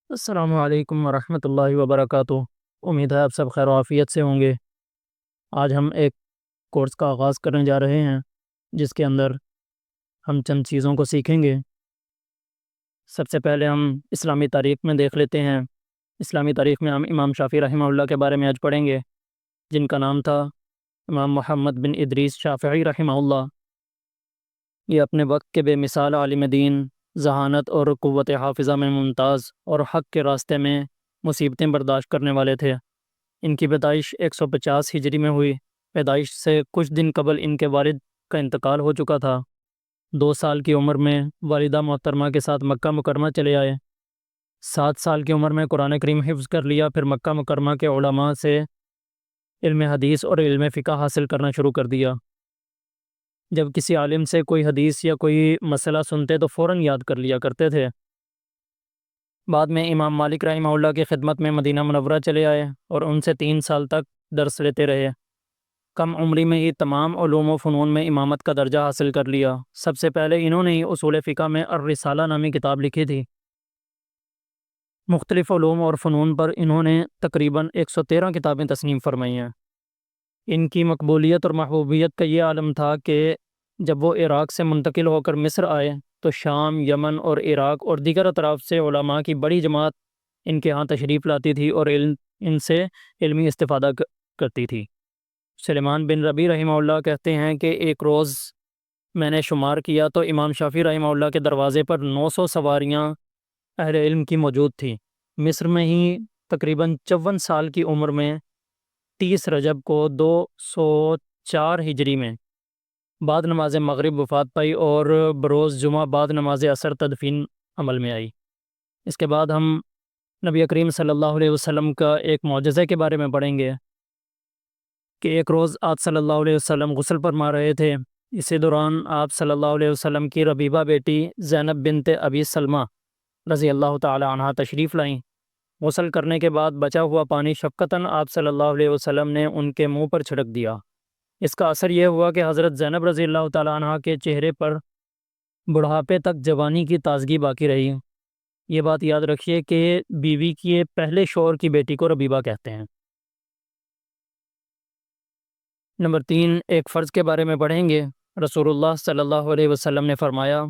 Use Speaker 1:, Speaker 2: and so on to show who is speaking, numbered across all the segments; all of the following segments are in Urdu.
Speaker 1: السلام علیکم ورحمۃ اللہ وبرکاتہ۔ امید ہے آپ سب خیر و عافیت سے ہوں گے۔ آج ہم ایک کورس کا آغاز کرنے جا رہے ہیں جس کے اندر ہم چند چیزوں کو سیکھیں گے۔ سب سے پہلے ہم اسلامی تاریخ میں دیکھ لیتے ہیں۔ اسلامی تاریخ میں ہم امام شافعی رحمہ اللہ کے بارے میں آج پڑھیں گے، جن کا نام تھا امام محمد بن ادریس شافعی رحمہ اللہ۔ یہ اپنے وقت کے بے مثال عالم دین، ذہانت اور قوت حافظہ میں ممتاز اور حق کے راستے میں مصیبتیں برداشت کرنے والے تھے۔ ان کی پیدائش 150 ہجری میں ہوئی۔ پیدائش سے کچھ دن قبل ان کے والد کا انتقال ہو چکا تھا۔ 2 سال کی عمر میں والدہ محترمہ کے ساتھ مکہ مکرمہ چلے آئے۔ 7 سال کی عمر میں قرآن کریم حفظ کر لیا، پھر مکہ مکرمہ کے علماء سے علم حدیث اور علم فقہ حاصل کرنا شروع کر دیا۔ جب کسی عالم سے کوئی حدیث یا کوئی مسئلہ سنتے تو فوراً یاد کر لیا کرتے تھے۔ بعد میں امام مالک رحمہ اللہ کی خدمت میں مدینہ منورہ چلے آئے اور ان سے 3 سال تک درس لیتے رہے۔ کم عمری میں ہی تمام علوم و فنون میں امامت کا درجہ حاصل کر لیا۔ سب سے پہلے انہوں نے ہی اصول فقہ میں الرسالہ نامی کتاب لکھی تھی۔ مختلف علوم اور فنون پر انہوں نے تقریباً 113 کتابیں تصنیف فرمائی ہیں۔ ان کی مقبولیت اور محبوبیت کا یہ عالم تھا کہ جب وہ عراق سے منتقل ہو کر مصر آئے تو شام، یمن اور عراق اور دیگر اطراف سے علماء کی بڑی جماعت ان کے ہاں تشریف لاتی تھی اور ان سے علمی استفادہ کرتی تھی۔ سلیمان بن ربیع رحمہ اللہ کہتے ہیں کہ ایک روز میں نے شمار کیا تو امام شافعی رحمہ اللہ کے دروازے پر 900 سواریاں اہل علم کی موجود تھیں۔ مصر میں ہی تقریباً 54 سال کی عمر میں 30 رجب کو 204 ہجری میں بعد نماز مغرب وفات پائی اور بروز جمعہ بعد نماز عصر تدفین عمل میں آئی۔ اس کے بعد ہم نبی کریم صلی اللہ علیہ وسلم کا ایک معجزے کے بارے میں پڑھیں گے کہ ایک روز آپ صلی اللہ علیہ وسلم غسل فرما رہے تھے۔ اسی دوران آپ صلی اللہ علیہ وسلم کی ربیبہ بیٹی زینب بنت ابی سلمہ رضی اللہ تعالی عنہا تشریف لائیں۔ غسل کرنے کے بعد بچا ہوا پانی شفقتاً آپ صلی اللہ علیہ وسلم نے ان کے منہ پر چھڑک دیا۔ اس کا اثر یہ ہوا کہ حضرت زینب رضی اللہ تعالی عنہا کے چہرے پر بڑھاپے تک جوانی کی تازگی باقی رہی۔ یہ بات یاد رکھیے کہ بیوی کے پہلے شوہر کی بیٹی کو ربیبہ کہتے ہیں۔ نمبر 3، ایک فرض کے بارے میں پڑھیں گے۔ رسول اللہ صلی اللہ علیہ وسلم نے فرمایا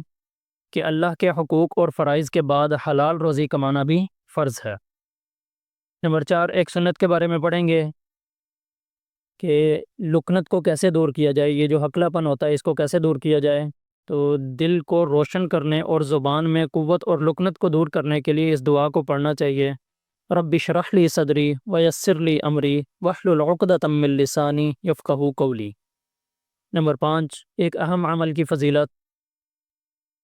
Speaker 1: کہ اللہ کے حقوق اور فرائض کے بعد حلال روزی کمانا بھی فرض ہے۔ نمبر 4، ایک سنت کے بارے میں پڑھیں گے کہ لکنت کو کیسے دور کیا جائے، یہ جو ہکلا پن ہوتا ہے اس کو کیسے دور کیا جائے۔ تو دل کو روشن کرنے اور زبان میں قوت اور لکنت کو دور کرنے کے لیے اس دعا کو پڑھنا چاہیے۔ رب اشرح لی صدری ویسر لی امری واحلل عقدۃ من لسانی یفقہوا قولی۔ نمبر 5، ایک اہم عمل کی فضیلت۔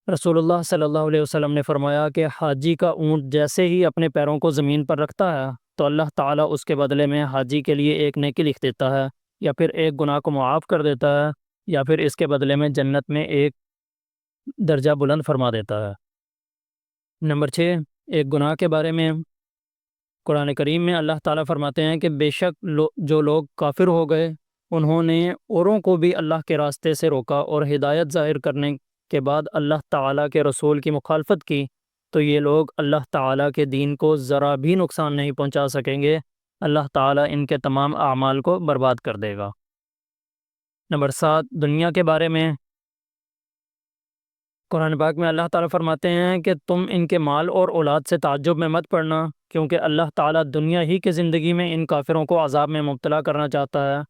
Speaker 1: رسول اللہ صلی اللہ علیہ وسلم نے فرمایا کہ حاجی کا اونٹ جیسے ہی اپنے پیروں کو زمین پر رکھتا ہے تو اللہ تعالیٰ اس کے بدلے میں حاجی کے لیے ایک نیکی لکھ دیتا ہے، یا پھر ایک گناہ کو معاف کر دیتا ہے، یا پھر اس کے بدلے میں جنت میں ایک درجہ بلند فرما دیتا ہے۔ نمبر 6، ایک گناہ کے بارے میں قرآن کریم میں اللہ تعالیٰ فرماتے ہیں کہ بے شک جو لوگ کافر ہو گئے انہوں نے اوروں کو بھی اللہ کے راستے سے روکا اور ہدایت ظاہر کرنے کے بعد اللہ تعالیٰ کے رسول کی مخالفت کی، تو یہ لوگ اللہ تعالیٰ کے دین کو ذرا بھی نقصان نہیں پہنچا سکیں گے۔ اللہ تعالیٰ ان کے تمام اعمال کو برباد کر دے گا۔ نمبر 7، دنیا کے بارے میں قرآن پاک میں اللہ تعالیٰ فرماتے ہیں کہ تم ان کے مال اور اولاد سے تعجب میں مت پڑنا، کیونکہ اللہ تعالیٰ دنیا ہی کی زندگی میں ان کافروں کو عذاب میں مبتلا کرنا چاہتا ہے۔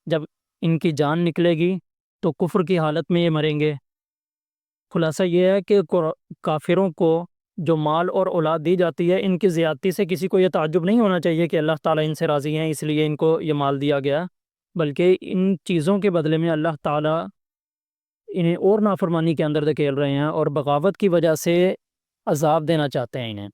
Speaker 1: جب ان کی جان نکلے گی تو کفر کی حالت میں یہ مریں گے۔ خلاصہ یہ ہے کہ کافروں کو جو مال اور اولاد دی جاتی ہے، ان کی زیادتی سے کسی کو یہ تعجب نہیں ہونا چاہیے کہ اللہ تعالیٰ ان سے راضی ہیں اس لیے ان کو یہ مال دیا گیا، بلکہ ان چیزوں کے بدلے میں اللہ تعالیٰ انہیں اور نافرمانی کے اندر دھکیل رہے ہیں اور بغاوت کی وجہ سے عذاب دینا چاہتے ہیں انہیں۔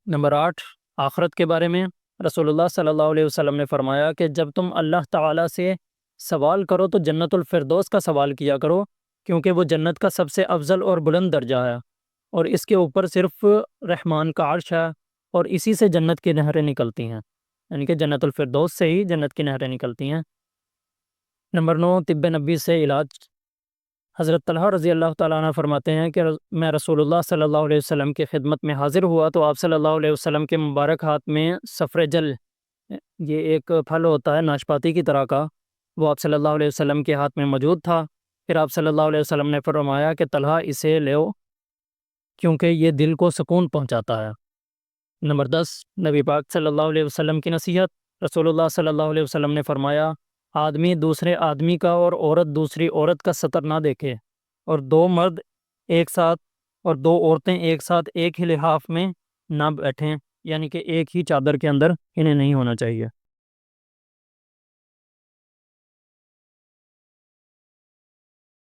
Speaker 1: نمبر 8، آخرت کے بارے میں رسول اللہ صلی اللہ علیہ وسلم نے فرمایا کہ جب تم اللہ تعالیٰ سے سوال کرو تو جنت الفردوس کا سوال کیا کرو، کیونکہ وہ جنت کا سب سے افضل اور بلند درجہ ہے، اور اس کے اوپر صرف رحمان کا عرش ہے، اور اسی سے جنت کی نہریں نکلتی ہیں، یعنی کہ جنت الفردوس سے ہی جنت کی نہریں نکلتی ہیں۔ نمبر 9، طب نبی سے علاج۔ حضرت طلحہ رضی اللہ تعالیٰ عنہ فرماتے ہیں کہ میں رسول اللہ صلی اللہ علیہ وسلم کی خدمت میں حاضر ہوا تو آپ صلی اللہ علیہ وسلم کے مبارک ہاتھ میں صفر جل، یہ ایک پھل ہوتا ہے ناشپاتی کی طرح کا، وہ آپ صلی اللہ علیہ وسلم کے ہاتھ میں موجود تھا۔ پھر آپ صلی اللہ علیہ وسلم نے فرمایا کہ طلحہ اسے لو کیونکہ یہ دل کو سکون پہنچاتا ہے۔ نمبر 10، نبی پاک صلی اللہ علیہ وسلم کی نصیحت۔ رسول اللہ صلی اللہ علیہ وسلم نے فرمایا، آدمی دوسرے آدمی کا اور عورت دوسری عورت کا سطر نہ دیکھے، اور دو مرد ایک ساتھ اور دو عورتیں ایک ساتھ ایک ہی لحاف میں نہ بیٹھیں، یعنی کہ ایک ہی چادر کے اندر انہیں نہیں ہونا چاہیے۔